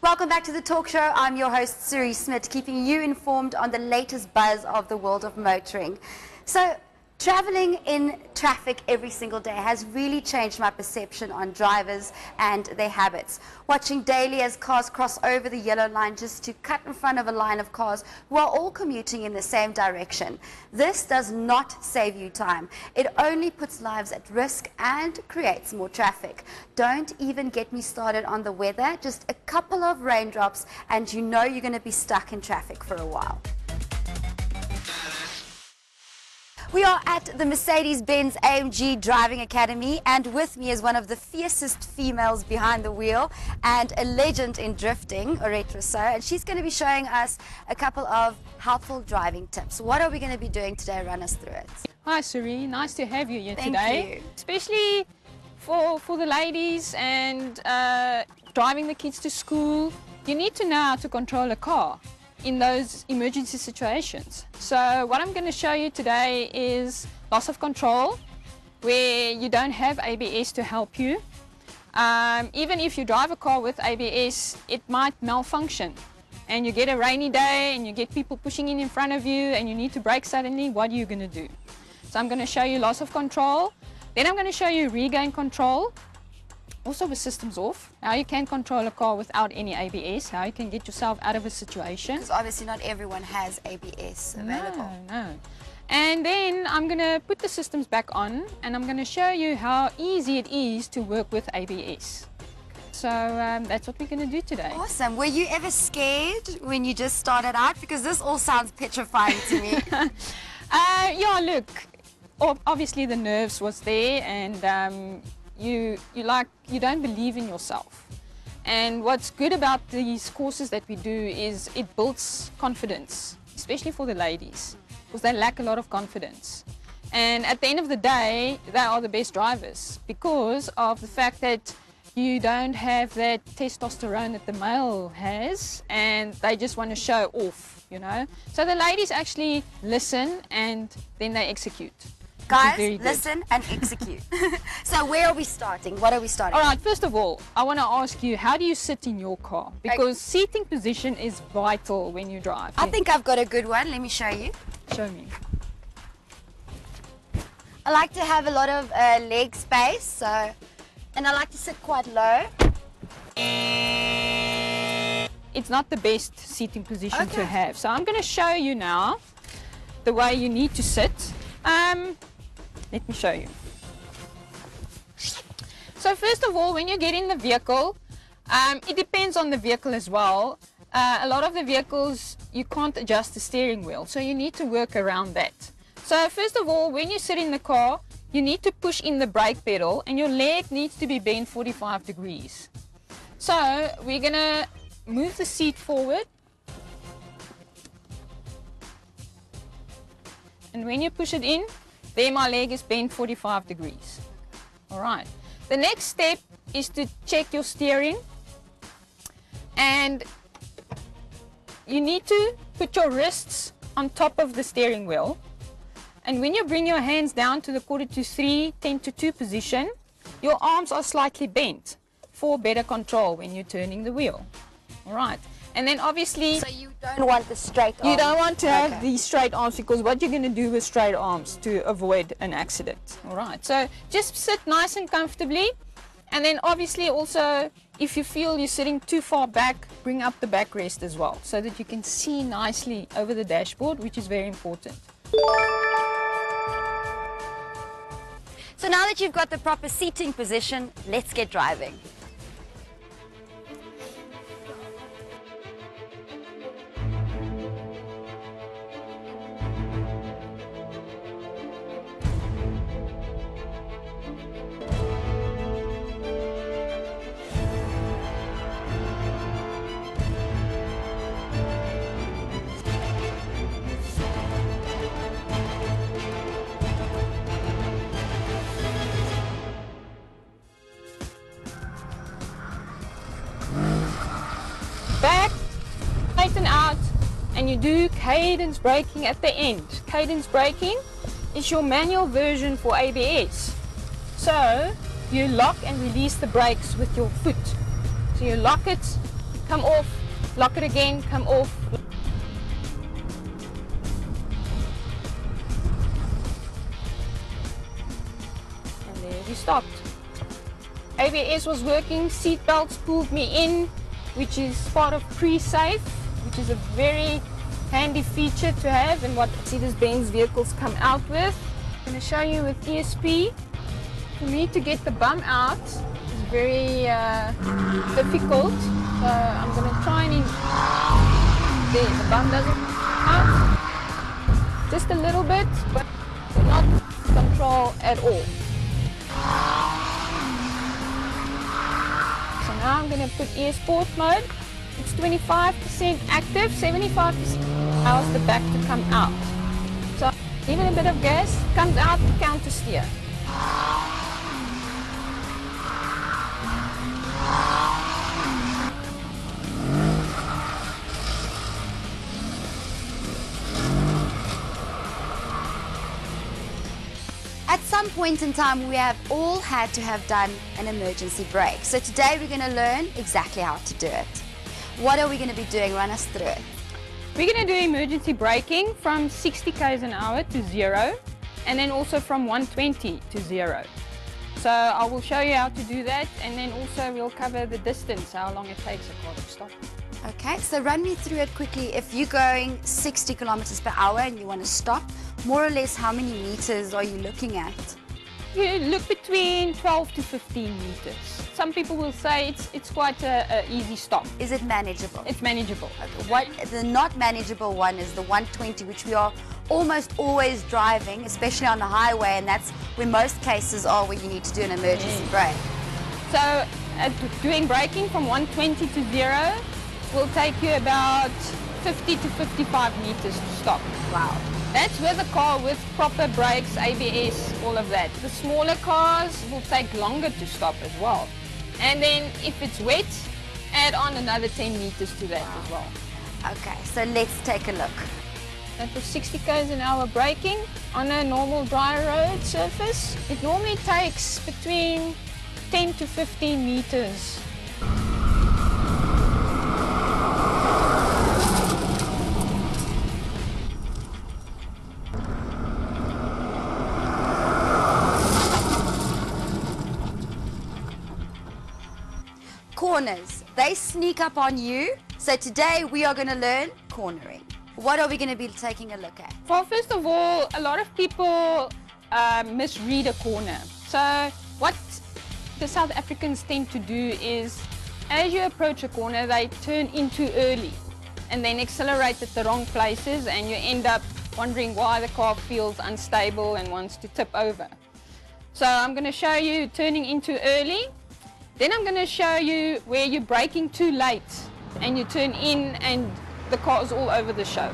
Welcome back to the talk show. I'm your host, Suri Smith, keeping you informed on the latest buzz of the world of motoring. So, traveling in traffic every single day has really changed my perception on drivers and their habits. Watching daily as cars cross over the yellow line just to cut in front of a line of cars who are all commuting in the same direction. This does not save you time. It only puts lives at risk and creates more traffic. Don't even get me started on the weather. Just a couple of raindrops and you know you're going to be stuck in traffic for a while. We are at the Mercedes-Benz AMG Driving Academy, and with me is one of the fiercest females behind the wheel and a legend in drifting, Orette Rousseau, and she's going to be showing us a couple of helpful driving tips. What are we going to be doing today? Run us through it. Hi Suri, nice to have you here today. Thank you. Especially for the ladies and driving the kids to school. You need to know how to control a car in those emergency situations. So what I'm going to show you today is loss of control, where you don't have ABS to help you. Even if you drive a car with ABS, it might malfunction and you get a rainy day and you get people pushing in front of you and you need to brake suddenly. What are you going to do? So I'm going to show you loss of control, then I'm going to show you regain control, also with systems off, how you can control a car without any ABS, how you can get yourself out of a situation. Because obviously not everyone has ABS available. No. And then I'm going to put the systems back on and I'm going to show you how easy it is to work with ABS. So that's what we're going to do today. Awesome. Were you ever scared when you just started out? Because this all sounds petrifying to me. Yeah, look, obviously the nerves was there, and you don't believe in yourself. And what's good about these courses that we do is it builds confidence, especially for the ladies, because they lack a lot of confidence. And at the end of the day, they are the best drivers because of the fact that you don't have that testosterone that the male has, and they just want to show off, you know. So the ladies actually listen and then they execute. Guys, listen and execute. So where are we starting? What are we starting? All right, first of all, I want to ask you, how do you sit in your car? Because seating position is vital when you drive. I think I've got a good one. Let me show you. Show me. I like to have a lot of leg space, and I like to sit quite low. It's not the best seating position to have. So I'm going to show you now the way you need to sit. Let me show you. So first of all, when you get in the vehicle, it depends on the vehicle as well. A lot of the vehicles, you can't adjust the steering wheel, so you need to work around that. So first of all, when you sit in the car, you need to push in the brake pedal and your leg needs to be bent 45 degrees. So we're going to move the seat forward. And when you push it in, there my leg is bent 45 degrees. All right. The next step is to check your steering. And you need to put your wrists on top of the steering wheel. And when you bring your hands down to the 2:45, 10:2 position, your arms are slightly bent for better control when you're turning the wheel. All right. And then obviously, so you don't want the straight arms. You don't want to have these straight arms, because what you're going to do with straight arms to avoid an accident. All right. So just sit nice and comfortably. And then obviously also, if you feel you're sitting too far back, bring up the backrest as well, so that you can see nicely over the dashboard, which is very important. So now that you've got the proper seating position, let's get driving. Back, straighten out, and you do cadence braking at the end. Cadence braking is your manual version for ABS. So you lock and release the brakes with your foot. So you lock it come off, lock it again, come off. And there we stopped. ABS was working, seat belts pulled me in, which is part of pre-safe, which is a very handy feature to have and what Mercedes-Benz vehicles come out with. I'm going to show you with ESP. For me to get the bum out is very difficult. So I'm going to try and there, the bum doesn't come out. Just a little bit, but not control at all. So now I'm going to put e-sport mode. It's 25% active, 75% allows the back to come out. So even a bit of gas comes out to counter steer. At some point in time, we have all had to have done an emergency brake. So today we're going to learn exactly how to do it. What are we going to be doing? Run us through it. We're going to do emergency braking from 60 km an hour to 0, and then also from 120 to 0. So I will show you how to do that, and then also we'll cover the distance, how long it takes a car to stop. Okay, so run me through it quickly. If you're going 60 kilometers per hour and you want to stop, more or less how many meters are you looking at? You look between 12 to 15 meters. Some people will say it's quite an easy stop. Is it manageable? It's manageable. Okay. The not manageable one is the 120, which we are almost always driving, especially on the highway, and that's where most cases are where you need to do an emergency brake. So doing braking from 120 to 0 will take you about 50 to 55 meters to stop. Wow. That's with a car with proper brakes, ABS, all of that. The smaller cars will take longer to stop as well. And then if it's wet, add on another 10 meters to that as well. Okay, so let's take a look. And for 60 km an hour braking on a normal dry road surface, it normally takes between 10 to 15 meters. Corners, they sneak up on you. So today we are going to learn cornering. What are we going to be taking a look at? Well, first of all, a lot of people misread a corner. So what the South Africans tend to do is, as you approach a corner, they turn in too early and then accelerate at the wrong places, and you end up wondering why the car feels unstable and wants to tip over. So I'm going to show you turning in too early. Then I'm going to show you where you're braking too late and you turn in and the car is all over the show.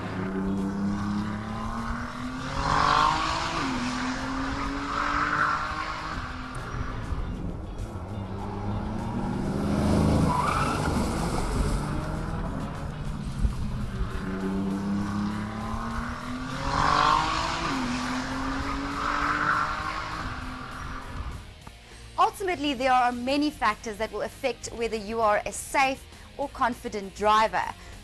Ultimately, there are many factors that will affect whether you are a safe or confident driver.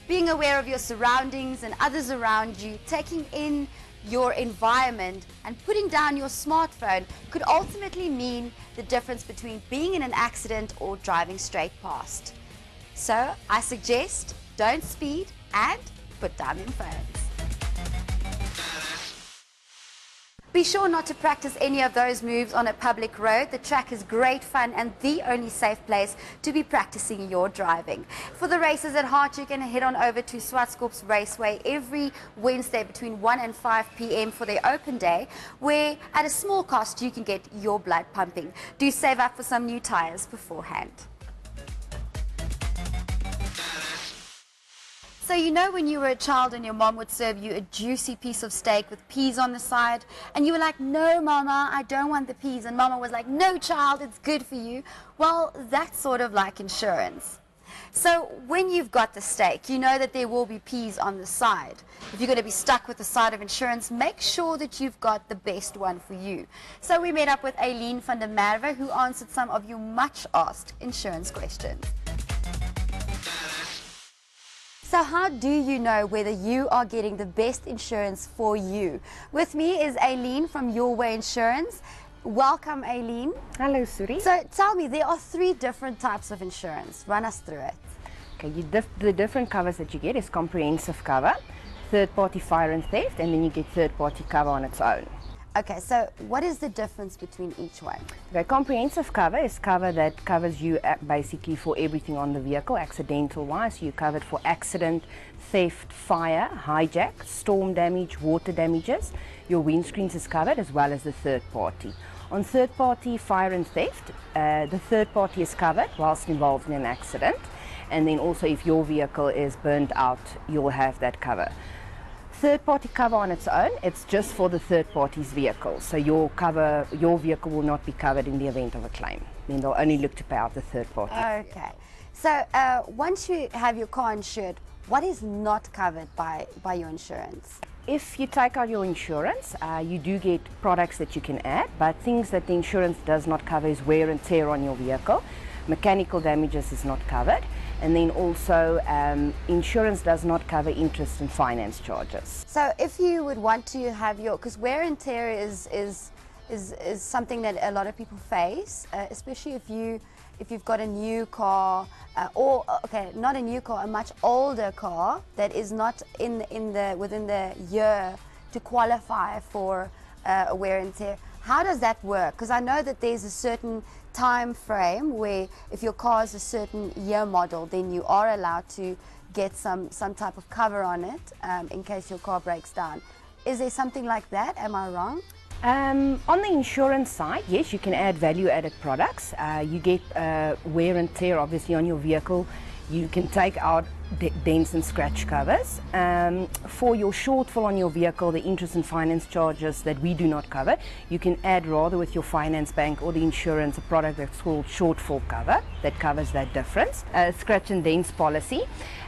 Being aware of your surroundings and others around you, taking in your environment and putting down your smartphone could ultimately mean the difference between being in an accident or driving straight past. So I suggest don't speed and put down your phones. Be sure not to practice any of those moves on a public road. The track is great fun and the only safe place to be practicing your driving. For the races at heart, you can head on over to Swartskop's Raceway every Wednesday between 1 and 5 p.m. for their open day, where at a small cost you can get your blood pumping. Do save up for some new tires beforehand. So you know when you were a child and your mom would serve you a juicy piece of steak with peas on the side, and you were like, no mama, I don't want the peas, and mama was like, no child, it's good for you. Well, that's sort of like insurance. So when you've got the steak, you know that there will be peas on the side. If you're going to be stuck with the side of insurance, make sure that you've got the best one for you. So we met up with Aileen van der Merwe, who answered some of your much asked insurance questions. So how do you know whether you are getting the best insurance for you? With me is Aileen from Your Way Insurance. Welcome, Aileen. Hello, Suri. So tell me, there are 3 different types of insurance. Run us through it. Okay, the different covers that you get is comprehensive cover, third-party fire and theft, and then you get third-party cover on its own. Okay, so what is the difference between each one? Okay, comprehensive cover is cover that covers you basically for everything on the vehicle, accidental-wise. You're covered for accident, theft, fire, hijack, storm damage, water damages. Your windscreens is covered as well as the third party. On third party fire and theft, the third party is covered whilst involved in an accident. And then also if your vehicle is burnt out, you'll have that cover. Third party cover on its own, it's just for the third party's vehicle. So your vehicle will not be covered in the event of a claim. Then they'll only look to pay out the third party. Okay. So once you have your car insured, what is not covered by your insurance? If you take out your insurance, you do get products that you can add, but things that the insurance does not cover is wear and tear on your vehicle. Mechanical damages is not covered. And then also, insurance does not cover interest and finance charges. So if you would want to have your, because wear and tear is something that a lot of people face, especially if you've got a new car, or okay, not a new car, a much older car that is not within the year to qualify for a wear and tear. How does that work? Because I know that there's a certain time frame where if your car is a certain year model, then you are allowed to get some type of cover on it in case your car breaks down. Is there something like that? Am I wrong? On the insurance side, yes, you can add value-added products. You get wear and tear, obviously, on your vehicle. You can take out dents and scratch covers. For your shortfall on your vehicle, the interest and finance charges that we do not cover, you can add rather with your finance bank or the insurance a product that's called shortfall cover that covers that difference. Scratch and dents policy.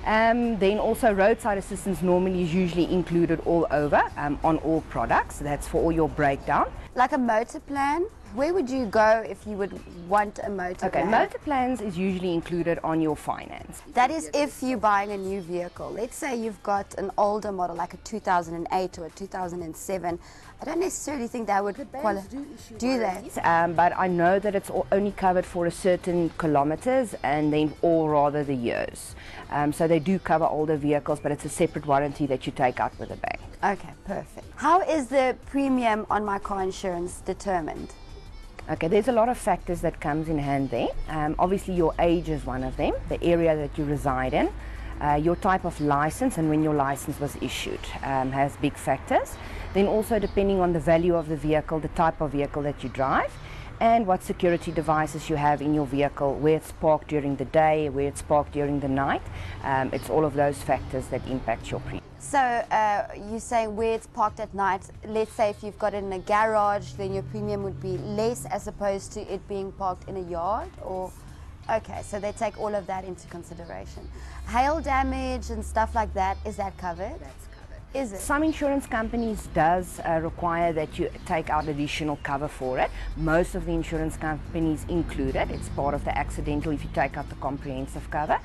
Then also roadside assistance normally is usually included all over on all products. That's for all your breakdown. Like a motor plan? Where would you go if you would want a motor plan? Okay, motor plans is usually included on your finance. That is if you're buying a new vehicle. Let's say you've got an older model like a 2008 or a 2007. I don't necessarily think that would do that. But I know that it's only covered for a certain kilometers and then or rather the years. So they do cover older vehicles, but it's a separate warranty that you take out with the bank. Okay, perfect. How is the premium on my car insurance determined? Okay, there's a lot of factors that comes in hand there. Obviously your age is one of them, the area that you reside in, your type of license and when your license was issued has big factors. Then also depending on the value of the vehicle, the type of vehicle that you drive, and what security devices you have in your vehicle, where it's parked during the day, where it's parked during the night. It's all of those factors that impact your premium. So you're saying where it's parked at night. Let's say if you've got it in a garage, then your premium would be less as opposed to it being parked in a yard, or okay, so they take all of that into consideration. Hail damage and stuff like that, is that covered? That's covered. Is it? Some insurance companies does require that you take out additional cover for it. Most of the insurance companies include it. It's part of the accidental if you take out the comprehensive cover.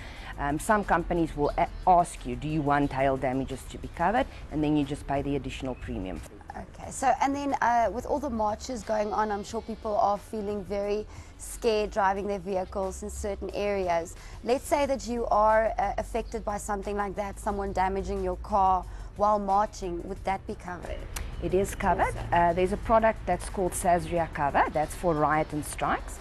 Some companies will ask you, do you want hail damages to be covered? And then you just pay the additional premium. Okay, so and then with all the marches going on, I'm sure people are feeling very scared driving their vehicles in certain areas. Let's say that you are affected by something like that, someone damaging your car while marching, would that be covered? It is covered. There's a product that's called Sazria cover, that's for riot and strikes.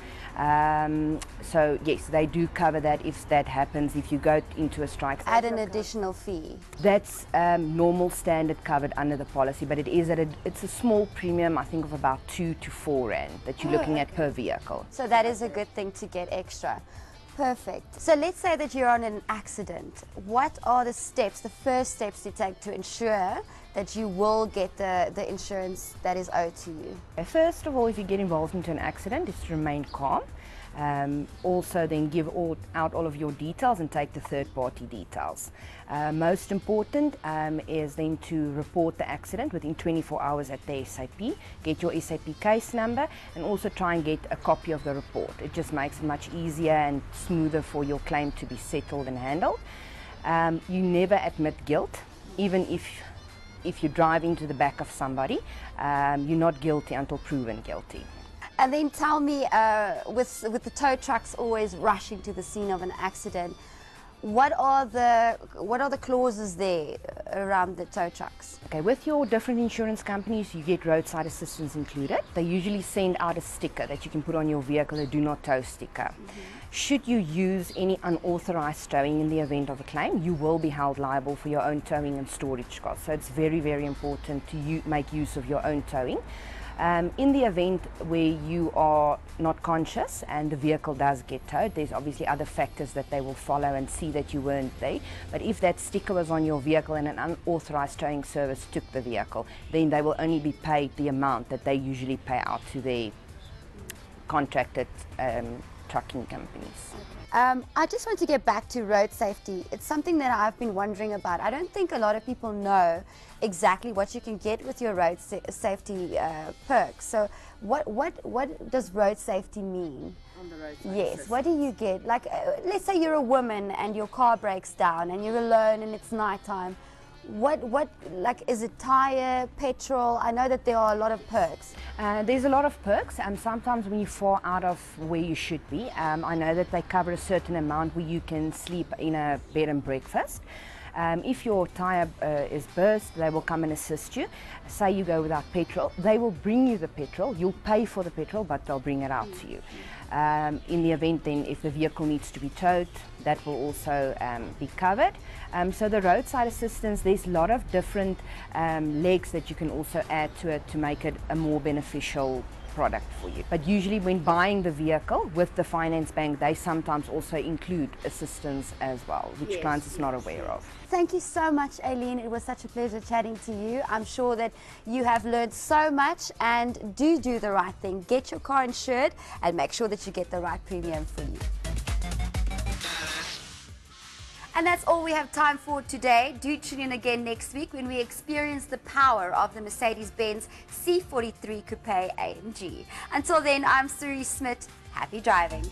So yes, they do cover that if that happens, if you go into a strike. Add an additional fee. That's normal standard covered under the policy, but it's a small premium, I think of about 2 to 4 rand that you're looking at per vehicle. So that is a good thing to get extra. Perfect. So let's say that you're on an accident. What are the steps, the first steps to take to ensure that you will get the insurance that is owed to you? First of all, if you get involved into an accident, is to remain calm. Also then give out all of your details and take the third party details. Most important is then to report the accident within 24 hours at the SAP, get your SAP case number and also try and get a copy of the report. It just makes it much easier and smoother for your claim to be settled and handled. You never admit guilt, even if you drive into the back of somebody. You're not guilty until proven guilty. And then tell me, with the tow trucks always rushing to the scene of an accident, what are the clauses there around the tow trucks? Okay, with your different insurance companies, you get roadside assistance included. They usually send out a sticker that you can put on your vehicle, a do not tow sticker. Should you use any unauthorized towing in the event of a claim, you will be held liable for your own towing and storage costs. So it's very, very important to make use of your own towing. In the event where you are not conscious and the vehicle does get towed, there's obviously other factors that they will follow and see that you weren't there. But if that sticker was on your vehicle and an unauthorized towing service took the vehicle, then they will only be paid the amount that they usually pay out to their contracted trucking companies. I just want to get back to road safety. It's something that I've been wondering about. I don't think a lot of people know exactly what you can get with your road safety perks. So what does road safety mean? On the road Yes, system. what do you get? Like, let's say you're a woman and your car breaks down and you're alone and it's nighttime. Like, is it tire, petrol? I know that there are a lot of perks. There's a lot of perks, and sometimes when you fall out of where you should be, I know that they cover a certain amount where you can sleep in a bed and breakfast. If your tire is burst, they will come and assist you. Say you go without petrol, they will bring you the petrol. You'll pay for the petrol, but they'll bring it out to you. In the event then, if the vehicle needs to be towed, that will also be covered. So the roadside assistance, there's a lot of different legs that you can also add to it to make it a more beneficial product for you. But usually when buying the vehicle with the finance bank, they sometimes also include assistance as well, which clients is not aware of. Thank you so much, Aileen. It was such a pleasure chatting to you. I'm sure that you have learned so much, and do the right thing. Get your car insured and make sure that you get the right premium for you. And that's all we have time for today. Do tune in again next week when we experience the power of the Mercedes-Benz C43 Coupe AMG. Until then, I'm Suri Smith. Happy driving.